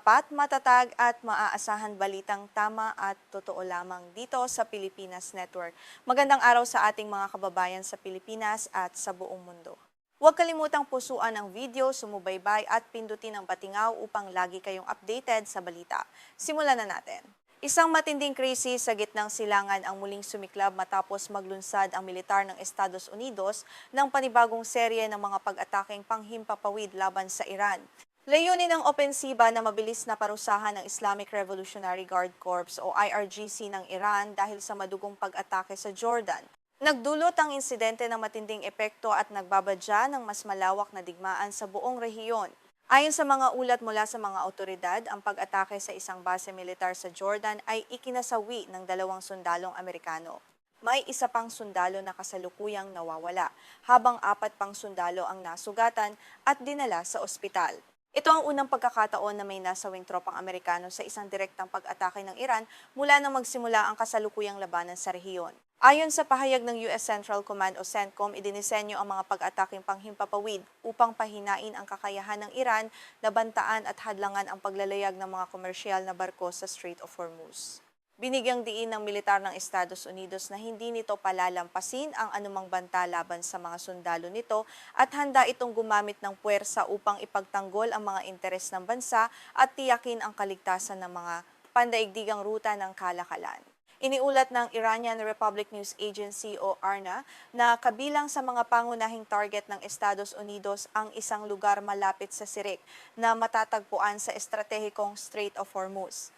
tapat, matatag at maaasahan balitang tama at totoo lamang dito sa Pilipinas Network. Magandang araw sa ating mga kababayan sa Pilipinas at sa buong mundo. Huwag kalimutang pusuan ang video, sumubaybay at pindutin ang patingaw upang lagi kayong updated sa balita. Simulan na natin. Isang matinding krisis sa gitnang silangan ang muling sumiklab matapos maglunsad ang militar ng Estados Unidos ng panibagong serye ng mga pag-ataking panghimpapawid laban sa Iran. Layunin ng opensiba na mabilis na parusahan ng Islamic Revolutionary Guard Corps o IRGC ng Iran dahil sa madugong pag-atake sa Jordan. Nagdulot ang insidente ng matinding epekto at nagbabadya ng mas malawak na digmaan sa buong rehiyon. Ayon sa mga ulat mula sa mga otoridad, ang pag-atake sa isang base militar sa Jordan ay ikinasawi ng 2 sundalong Amerikano. May isa pang sundalo na kasalukuyang nawawala, habang 4 pang sundalo ang nasugatan at dinala sa ospital. Ito ang unang pagkakataon na may nasawing tropang Amerikano sa isang direktang pag-atake ng Iran mula nang magsimula ang kasalukuyang labanan sa rehiyon. Ayon sa pahayag ng US Central Command o CENTCOM, idinisenyo ang mga pag-ataking panghimpapawid upang pahinain ang kakayahan ng Iran na bantaan at hadlangan ang paglalayag ng mga komersyal na barko sa Strait of Hormuz. Binigyang diin ng militar ng Estados Unidos na hindi nito palalampasin ang anumang banta laban sa mga sundalo nito at handa itong gumamit ng puwersa upang ipagtanggol ang mga interes ng bansa at tiyakin ang kaligtasan ng mga pandaigdigang ruta ng kalakalan. Iniulat ng Iranian Republic News Agency o IRNA na kabilang sa mga pangunahing target ng Estados Unidos ang isang lugar malapit sa Sirik na matatagpuan sa estratehikong Strait of Hormuz.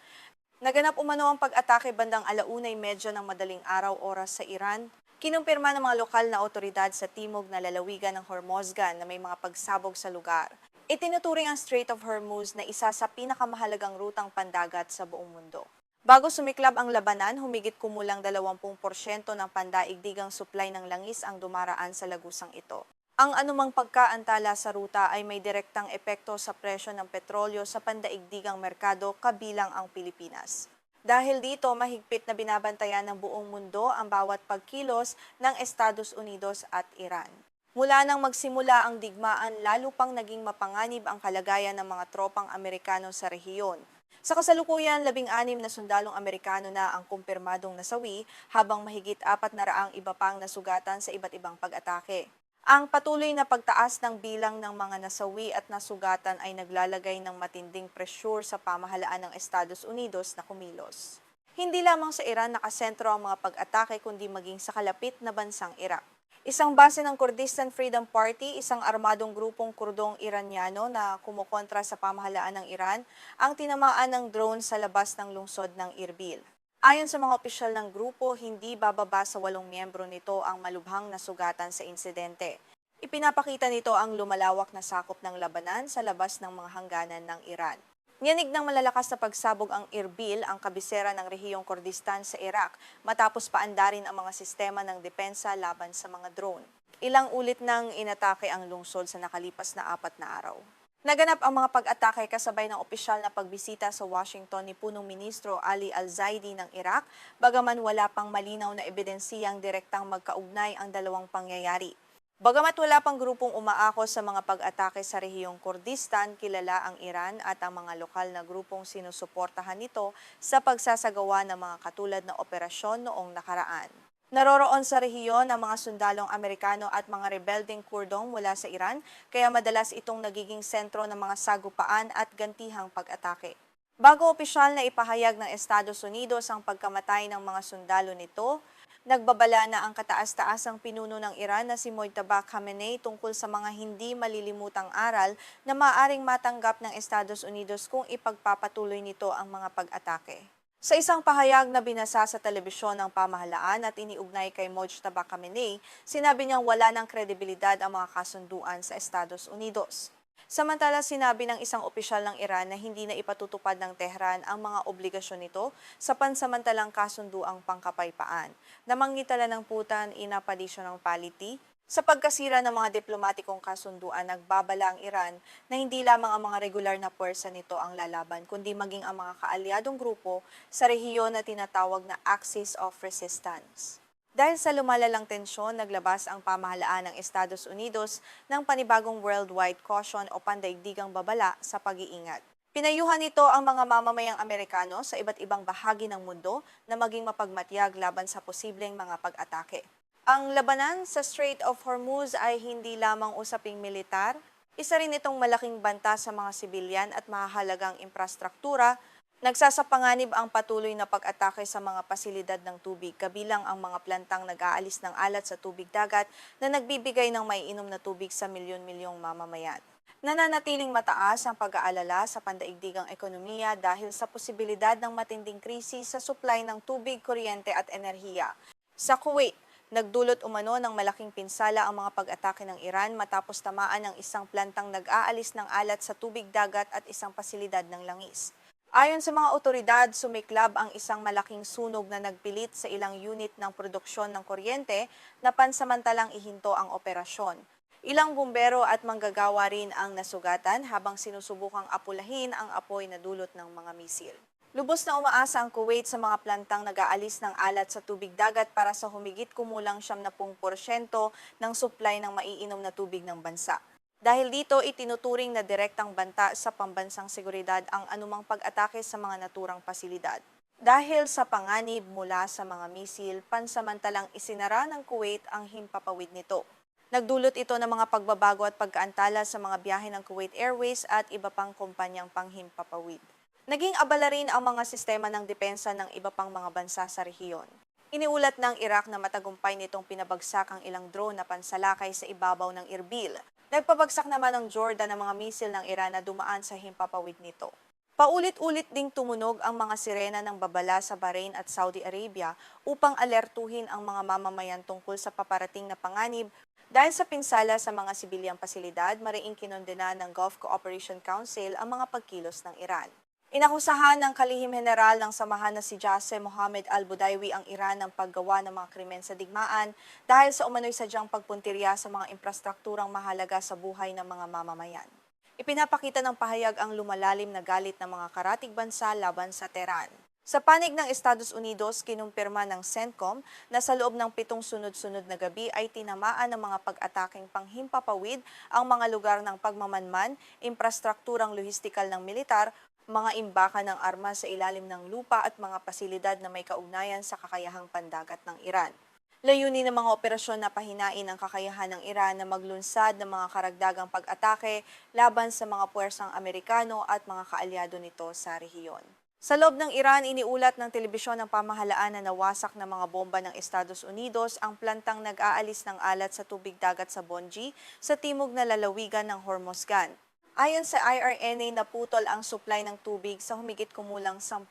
Naganap umano ang pag-atake bandang 1:30 ng madaling araw oras sa Iran. Kinumpirma ng mga lokal na otoridad sa timog na lalawigan ng Hormozgan na may mga pagsabog sa lugar. Itinuturing ang Strait of Hormuz na isa sa pinakamahalagang rutang pandagat sa buong mundo. Bago sumiklab ang labanan, humigit kumulang 20% ng pandaigdigang supply ng langis ang dumaraan sa lagusang ito. Ang anumang pagkaantala sa ruta ay may direktang epekto sa presyo ng petrolyo sa pandaigdigang merkado kabilang ang Pilipinas. Dahil dito, mahigpit na binabantayan ng buong mundo ang bawat pagkilos ng Estados Unidos at Iran. Mula nang magsimula ang digmaan, lalo pang naging mapanganib ang kalagayan ng mga tropang Amerikano sa rehiyon. Sa kasalukuyan, 16 na sundalong Amerikano na ang kumpirmadong nasawi, habang mahigit 400 iba pang nasugatan sa iba't ibang pag-atake. Ang patuloy na pagtaas ng bilang ng mga nasawi at nasugatan ay naglalagay ng matinding presyur sa pamahalaan ng Estados Unidos na kumilos. Hindi lamang sa Iran nakasentro ang mga pag-atake kundi maging sa kalapit na bansang Iraq. Isang base ng Kurdistan Freedom Party, isang armadong grupong Kurdong Iranyano na kumukontra sa pamahalaan ng Iran, ang tinamaan ng drone sa labas ng lungsod ng Irbil. Ayon sa mga opisyal ng grupo, hindi bababa sa 8 miyembro nito ang malubhang nasugatan sa insidente. Ipinapakita nito ang lumalawak na sakop ng labanan sa labas ng mga hangganan ng Iran. Niyanig ng malalakas na pagsabog ang Irbil, ang kabisera ng rehiyong Kurdistan sa Iraq, matapos paandarin ang mga sistema ng depensa laban sa mga drone. Ilang ulit nang inatake ang lungsod sa nakalipas na 4 na araw. Naganap ang mga pag-atake kasabay ng opisyal na pagbisita sa Washington ni Punong Ministro Ali Al-Zaidi ng Iraq, bagaman wala pang malinaw na ebidensiyang direktang magkaugnay ang dalawang pangyayari. Bagamat wala pang grupong umaako sa mga pag-atake sa rehiyong Kurdistan, kilala ang Iran at ang mga lokal na grupong sinusuportahan nito sa pagsasagawa ng mga katulad na operasyon noong nakaraan. Naroroon sa rehiyon ang mga sundalong Amerikano at mga rebeldeng Kurdong mula sa Iran, kaya madalas itong nagiging sentro ng mga sagupaan at gantihang pag-atake. Bago opisyal na ipahayag ng Estados Unidos ang pagkamatay ng mga sundalo nito, nagbabala na ang kataas-taasang pinuno ng Iran na si Mojtaba Khamenei tungkol sa mga hindi malilimutang aral na maaaring matanggap ng Estados Unidos kung ipagpapatuloy nito ang mga pag-atake. Sa isang pahayag na binasa sa telebisyon ng pamahalaan at iniugnay kay Mojtaba Khamenei, sinabi niyang wala ng kredibilidad ang mga kasunduan sa Estados Unidos. Samantala, sinabi ng isang opisyal ng Iran na hindi na ipatutupad ng Tehran ang mga obligasyon nito sa pansamantalang kasunduang pangkapaypaan, na manghitala-ng-putan in additional polity. Sa pagkasira ng mga diplomatikong kasunduan, nagbabala ang Iran na hindi lamang ang mga regular na puwersa nito ang lalaban, kundi maging ang mga kaalyadong grupo sa rehiyon na tinatawag na Axis of Resistance. Dahil sa lumalalang tensyon, naglabas ang pamahalaan ng Estados Unidos ng panibagong worldwide caution o pandaigdigang babala sa pag-iingat. Pinayuhan nito ang mga mamamayang Amerikano sa iba't ibang bahagi ng mundo na maging mapagmatyag laban sa posibleng mga pag-atake. Ang labanan sa Strait of Hormuz ay hindi lamang usaping militar, isa rin itong malaking banta sa mga sibilyan at mahahalagang infrastruktura. Nagsasapanganib ang patuloy na pag-atake sa mga pasilidad ng tubig, kabilang ang mga plantang nag-aalis ng alat sa tubig dagat na nagbibigay ng maiinom na tubig sa milyon-milyong mamamayan. Nananatiling mataas ang pag-aalala sa pandaigdigang ekonomiya dahil sa posibilidad ng matinding krisis sa supply ng tubig, kuryente at enerhiya. Sa Kuwait, nagdulot umano ng malaking pinsala ang mga pag-atake ng Iran matapos tamaan ng isang plantang nag-aalis ng alat sa tubig dagat at isang pasilidad ng langis. Ayon sa mga otoridad, sumiklab ang isang malaking sunog na nagpilit sa ilang unit ng produksyon ng kuryente na pansamantalang ihinto ang operasyon. Ilang bumbero at manggagawa rin ang nasugatan habang sinusubukang apulahin ang apoy na dulot ng mga misil. Lubos na umaasa ang Kuwait sa mga plantang nag-aalis ng alat sa tubig dagat para sa humigit kumulang 70% ng supply ng maiinom na tubig ng bansa. Dahil dito, itinuturing na direktang banta sa pambansang seguridad ang anumang pag-atake sa mga naturang pasilidad. Dahil sa panganib mula sa mga misil, pansamantalang isinara ng Kuwait ang himpapawid nito. Nagdulot ito ng mga pagbabago at pagkaantala sa mga biyahe ng Kuwait Airways at iba pang kumpanyang panghimpapawid. Naging abala rin ang mga sistema ng depensa ng iba pang mga bansa sa rehiyon. Iniulat ng Iraq na matagumpay nitong pinabagsak ang ilang drone na pansalakay sa ibabaw ng Erbil. Nagpabagsak naman ng Jordan ang mga misil ng Iran na dumaan sa himpapawid nito. Paulit-ulit ding tumunog ang mga sirena ng babala sa Bahrain at Saudi Arabia upang alertuhin ang mga mamamayan tungkol sa paparating na panganib dahil sa pinsala sa mga sibilyang pasilidad. Mariing kinondena ng Gulf Cooperation Council ang mga pagkilos ng Iran. Inakusahan ng kalihim general ng samahan na si Qasem Mohammed al-Budaywi ang Iran ng paggawa ng mga krimen sa digmaan dahil sa umano'y sadyang pagpuntirya sa mga infrastrukturang mahalaga sa buhay ng mga mamamayan. Ipinapakita ng pahayag ang lumalalim na galit ng mga karatig bansa laban sa Tehran. Sa panig ng Estados Unidos, kinumpirma ng CENTCOM na sa loob ng 7 sunod-sunod na gabi ay tinamaan ng mga pag-ataking panghimpapawid ang mga lugar ng pagmamanman, infrastrukturang lohistikal ng militar, mga imbakan ng armas sa ilalim ng lupa at mga pasilidad na may kaugnayan sa kakayahang pandagat ng Iran. Layunin ng mga operasyon na pahinain ang kakayahan ng Iran na maglunsad ng mga karagdagang pag-atake laban sa mga puwersang Amerikano at mga kaalyado nito sa rehiyon. Sa loob ng Iran, iniulat ng telebisyon ng pamahalaan na nawasak ng mga bomba ng Estados Unidos ang plantang nag-aalis ng alat sa tubig dagat sa Bonji sa timog na lalawigan ng Hormozgan. Ayon sa IRNA, naputol ang supply ng tubig sa humigit kumulang 10,000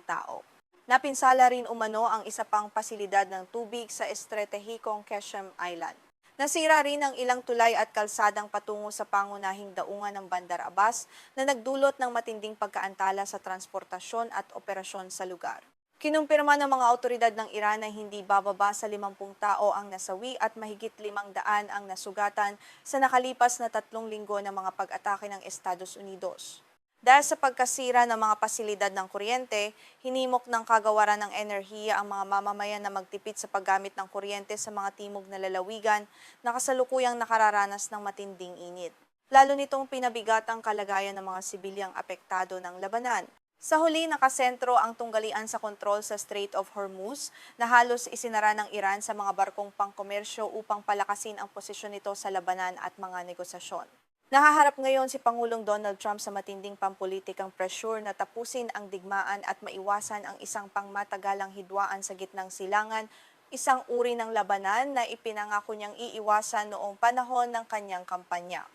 tao. Napinsala rin umano ang isa pang pasilidad ng tubig sa estratehikong Qeshm Island. Nasira rin ang ilang tulay at kalsadang patungo sa pangunahing daungan ng Bandar Abbas na nagdulot ng matinding pagkaantala sa transportasyon at operasyon sa lugar. Kinumpirma ng mga awtoridad ng Iran na hindi bababa sa 50 tao ang nasawi at mahigit 500 ang nasugatan sa nakalipas na 3 linggo ng mga pag-atake ng Estados Unidos. Dahil sa pagkasira ng mga pasilidad ng kuryente, hinimok ng kagawaran ng enerhiya ang mga mamamayan na magtipid sa paggamit ng kuryente sa mga timog na lalawigan na kasalukuyang nakararanas ng matinding init. Lalo nitong pinabigat ang kalagayan ng mga sibilyang apektado ng labanan. Sa huli, nakasentro ang tunggalian sa kontrol sa Strait of Hormuz na halos isinara ng Iran sa mga barkong pangkomersyo upang palakasin ang posisyon nito sa labanan at mga negosasyon. Nahaharap ngayon si Pangulong Donald Trump sa matinding pampulitikang pressure na tapusin ang digmaan at maiwasan ang isang pangmatagalang hidwaan sa gitnang silangan, isang uri ng labanan na ipinangako niyang iiwasan noong panahon ng kanyang kampanya.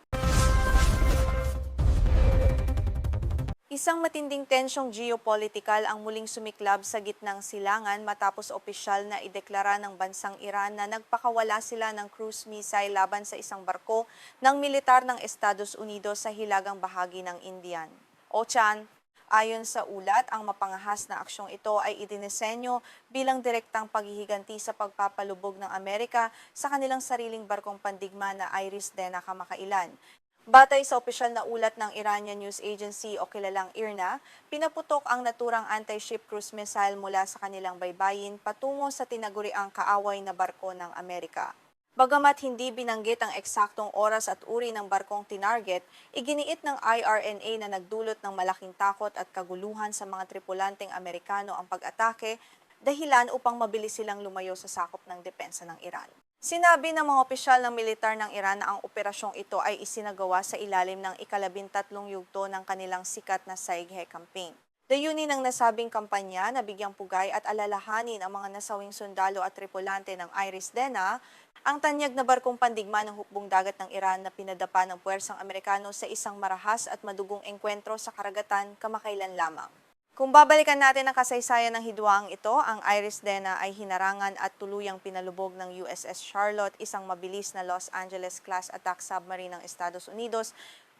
Isang matinding tensyong geopolitikal ang muling sumiklab sa gitnang silangan matapos opisyal na ideklara ng bansang Iran na nagpakawala sila ng cruise missile laban sa isang barko ng militar ng Estados Unidos sa hilagang bahagi ng Indian Ocean. Ayon sa ulat, ang mapangahas na aksyong ito ay idinisenyo bilang direktang paghihiganti sa pagpapalubog ng Amerika sa kanilang sariling barkong pandigma na Iris Dena kamakailan. Batay sa opisyal na ulat ng Iranian News Agency o kilalang IRNA, pinaputok ang naturang anti-ship cruise missile mula sa kanilang baybayin patungo sa tinaguriang kaaway na barko ng Amerika. Bagamat hindi binanggit ang eksaktong oras at uri ng barkong tinarget, iginiit ng IRNA na nagdulot ng malaking takot at kaguluhan sa mga tripulanteng Amerikano ang pag-atake, dahilan upang mabilis silang lumayo sa sakop ng depensa ng Iran. Sinabi ng mga opisyal ng militar ng Iran na ang operasyong ito ay isinagawa sa ilalim ng ika-13 yugto ng kanilang sikat na Saighe campaign. Dayunin ng nasabing kampanya na bigyang pugay at alalahanin ang mga nasawing sundalo at tripulante ng Iris Dena, ang tanyag na barkong pandigma ng hukbong dagat ng Iran na pinadapa ng puwersang Amerikano sa isang marahas at madugong engkwentro sa karagatan kamakailan lamang. Kung babalikan natin ang kasaysayan ng hidwaang ito, ang Iris Dena ay hinarangan at tuluyang pinalubog ng USS Charlotte, isang mabilis na Los Angeles-class attack submarine ng Estados Unidos,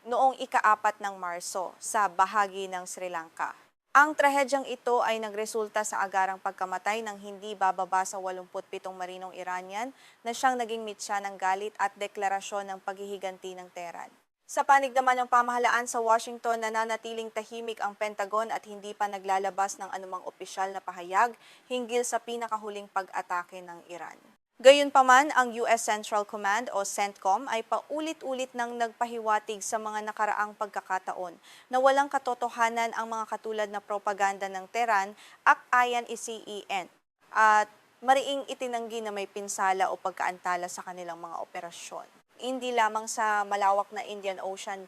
noong ika-4 ng Marso sa bahagi ng Sri Lanka. Ang trahedyang ito ay nagresulta sa agarang pagkamatay ng hindi bababa sa 87 marinong Iranian na siyang naging mitya ng galit at deklarasyon ng paghihiganti ng Tehran. Sa panig naman ng pamahalaan sa Washington, nananatiling tahimik ang Pentagon at hindi pa naglalabas ng anumang opisyal na pahayag hinggil sa pinakahuling pag-atake ng Iran. Gayunpaman, ang US Central Command o CENTCOM ay paulit-ulit nang nagpahiwatig sa mga nakaraang pagkakataon na walang katotohanan ang mga katulad na propaganda ng Tehran at ayan CEN at mariing itinanggi na may pinsala o pagkaantala sa kanilang mga operasyon. Hindi lamang sa malawak na Indian Ocean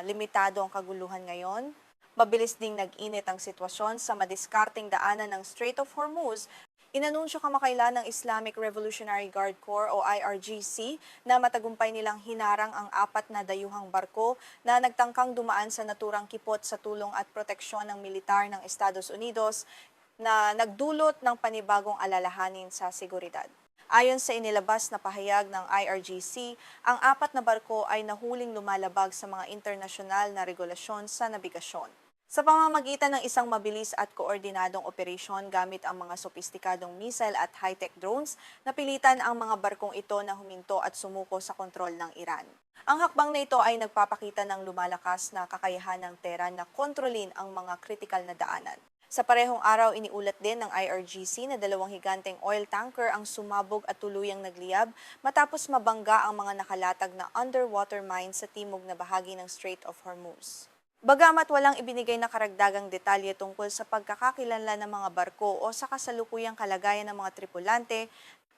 limitado ang kaguluhan ngayon. Mabilis ding nag-init ang sitwasyon sa madiskarteng daanan ng Strait of Hormuz. Inanunsyo kamakailan ng Islamic Revolutionary Guard Corps o IRGC na matagumpay nilang hinarang ang 4 na dayuhang barko na nagtangkang dumaan sa naturang kipot sa tulong at proteksyon ng militar ng Estados Unidos na nagdulot ng panibagong alalahanin sa seguridad. Ayon sa inilabas na pahayag ng IRGC, ang 4 na barko ay nahuling lumalabag sa mga internasyonal na regulasyon sa nabigasyon. Sa pamamagitan ng isang mabilis at koordinadong operasyon gamit ang mga sopistikadong missile at high-tech drones, napilitan ang mga barkong ito na huminto at sumuko sa kontrol ng Iran. Ang hakbang na ito ay nagpapakita ng lumalakas na kakayahan ng Tehran na kontrolin ang mga kritikal na daanan. Sa parehong araw, iniulat din ng IRGC na 2 higanteng oil tanker ang sumabog at tuluyang nagliyab matapos mabangga ang mga nakalatag na underwater mine sa timog na bahagi ng Strait of Hormuz. Bagamat walang ibinigay na karagdagang detalye tungkol sa pagkakakilanlan ng mga barko o sa kasalukuyang kalagayan ng mga tripulante,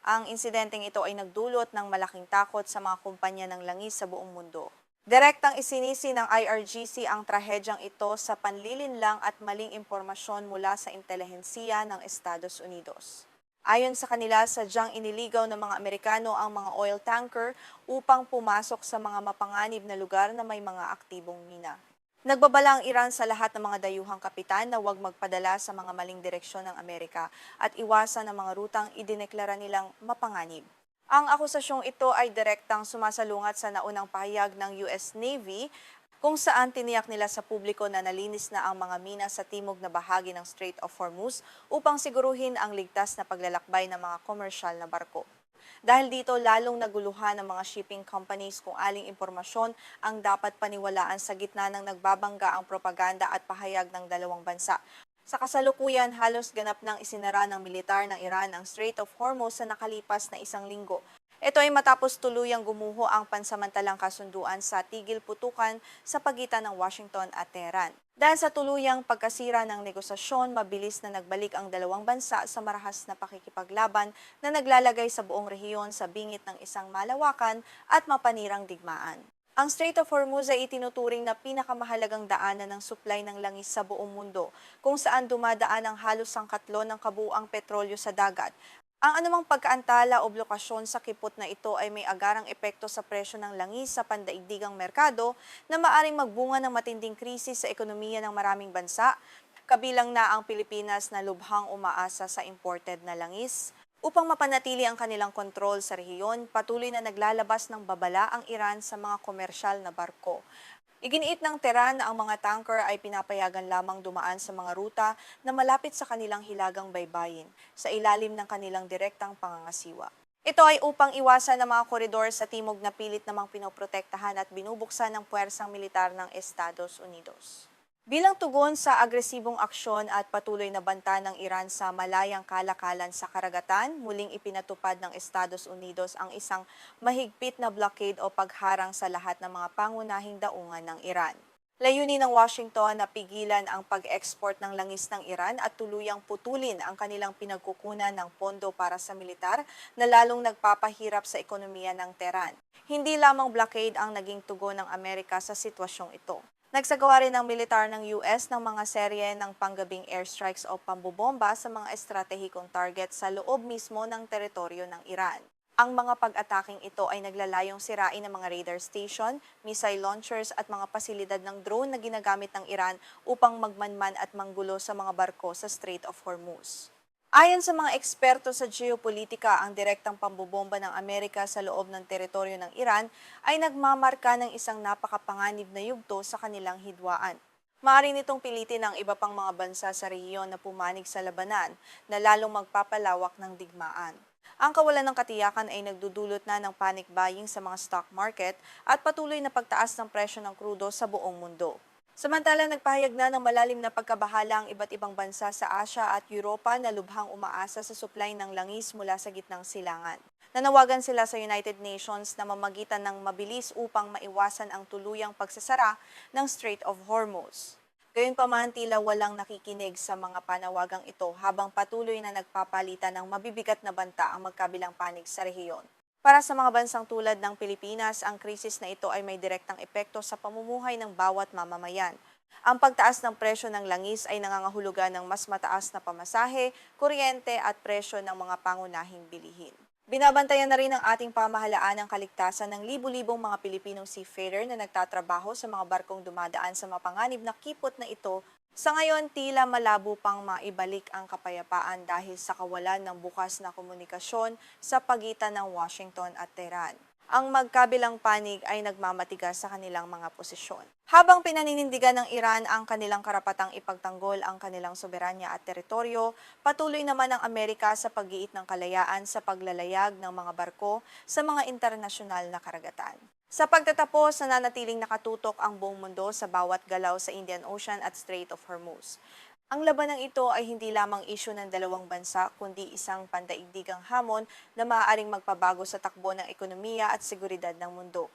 ang insidenteng ito ay nagdulot ng malaking takot sa mga kumpanya ng langis sa buong mundo. Direktang isinisi ng IRGC ang trahedyang ito sa panlilinlang at maling impormasyon mula sa intelihensiya ng Estados Unidos. Ayon sa kanila, sadyang iniligaw ng mga Amerikano ang mga oil tanker upang pumasok sa mga mapanganib na lugar na may mga aktibong mina. Nagbabala ang Iran sa lahat ng mga dayuhang kapitan na huwag magpadala sa mga maling direksyon ng Amerika at iwasan ang mga rutang idineklara nilang mapanganib. Ang akusasyong ito ay direktang sumasalungat sa naunang pahayag ng US Navy kung saan tiniyak nila sa publiko na nalinis na ang mga mina sa timog na bahagi ng Strait of Hormuz upang siguruhin ang ligtas na paglalakbay ng mga komersyal na barko. Dahil dito, lalong naguluhan ng mga shipping companies kung aling impormasyon ang dapat paniwalaan sa gitna ng nagbabangga ang propaganda at pahayag ng dalawang bansa. Sa kasalukuyan, halos ganap nang isinara ng militar ng Iran ang Strait of Hormuz sa nakalipas na 1 linggo. Ito ay matapos tuluyang gumuho ang pansamantalang kasunduan sa tigil putukan sa pagitan ng Washington at Tehran. Dahil sa tuluyang pagkasira ng negosasyon, mabilis na nagbalik ang dalawang bansa sa marahas na pakikipaglaban na naglalagay sa buong rehiyon sa bingit ng isang malawakan at mapanirang digmaan. Ang Strait of Hormuz ay itinuturing na pinakamahalagang daanan ng supply ng langis sa buong mundo, kung saan dumadaan ang halos sangkatlo ng kabuuang petrolyo sa dagat. Ang anumang pagkaantala o blokasyon sa kipot na ito ay may agarang epekto sa presyo ng langis sa pandaigdigang merkado na maaring magbunga ng matinding krisis sa ekonomiya ng maraming bansa, kabilang na ang Pilipinas na lubhang umaasa sa imported na langis. Upang mapanatili ang kanilang kontrol sa rehiyon, patuloy na naglalabas ng babala ang Iran sa mga komersyal na barko. Iginiit ng Tehran na ang mga tanker ay pinapayagan lamang dumaan sa mga ruta na malapit sa kanilang hilagang baybayin, sa ilalim ng kanilang direktang pangangasiwa. Ito ay upang iwasan ang mga koridor sa timog na pilit namang pinoprotektahan at binubuksan ng puwersang militar ng Estados Unidos. Bilang tugon sa agresibong aksyon at patuloy na banta ng Iran sa malayang kalakalan sa karagatan, muling ipinatupad ng Estados Unidos ang isang mahigpit na blockade o pagharang sa lahat ng mga pangunahing daungan ng Iran. Layunin ng Washington na pigilan ang pag-export ng langis ng Iran at tuluyang putulin ang kanilang pinagkukunan ng pondo para sa militar na lalong nagpapahirap sa ekonomiya ng Tehran. Hindi lamang blockade ang naging tugon ng Amerika sa sitwasyong ito. Nagsagawa rin ng militar ng US ng mga serye ng panggabing airstrikes o pambobomba sa mga estratehikong target sa loob mismo ng teritoryo ng Iran. Ang mga pag-ataking ito ay naglalayong sirain ng mga radar station, missile launchers at mga pasilidad ng drone na ginagamit ng Iran upang magmanman at manggulo sa mga barko sa Strait of Hormuz. Ayon sa mga eksperto sa geopolitika, ang direktang pambobomba ng Amerika sa loob ng teritoryo ng Iran ay nagmamarka ng isang napakapanganib na yugto sa kanilang hidwaan. Maaari nitong pilitin ang iba pang mga bansa sa rehiyon na pumanig sa labanan na lalong magpapalawak ng digmaan. Ang kawalan ng katiyakan ay nagdudulot na ng panic buying sa mga stock market at patuloy na pagtaas ng presyo ng krudo sa buong mundo. Samantala, nagpahayag na ng malalim na pagkabahala ang iba't ibang bansa sa Asia at Europa na lubhang umaasa sa supply ng langis mula sa gitnang silangan. Nanawagan sila sa United Nations na mamagitan ng mabilis upang maiwasan ang tuluyang pagsasara ng Strait of Hormuz. Gayunpaman, tila walang nakikinig sa mga panawagang ito habang patuloy na nagpapalitan ng mabibigat na banta ang magkabilang panig sa rehiyon. Para sa mga bansang tulad ng Pilipinas, ang krisis na ito ay may direktang epekto sa pamumuhay ng bawat mamamayan. Ang pagtaas ng presyo ng langis ay nangangahulugan ng mas mataas na pamasahe, kuryente at presyo ng mga pangunahing bilihin. Binabantayan na rin ng ating pamahalaan ang kaligtasan ng libu-libong mga Pilipinong seafarer na nagtatrabaho sa mga barkong dumadaan sa mapanganib na kipot na ito. Sa ngayon, tila malabo pang maibalik ang kapayapaan dahil sa kawalan ng bukas na komunikasyon sa pagitan ng Washington at Tehran. Ang magkabilang panig ay nagmamatigas sa kanilang mga posisyon. Habang pinaninindigan ng Iran ang kanilang karapatang ipagtanggol ang kanilang soberanya at teritoryo, patuloy naman ang Amerika sa pag-iit ng kalayaan sa paglalayag ng mga barko sa mga internasyonal na karagatan. Sa pagtatapos, nananatiling nakatutok ang buong mundo sa bawat galaw sa Indian Ocean at Strait of Hormuz. Ang labanang ito ay hindi lamang isyu ng dalawang bansa, kundi isang pandaigdigang hamon na maaaring magpabago sa takbo ng ekonomiya at seguridad ng mundo.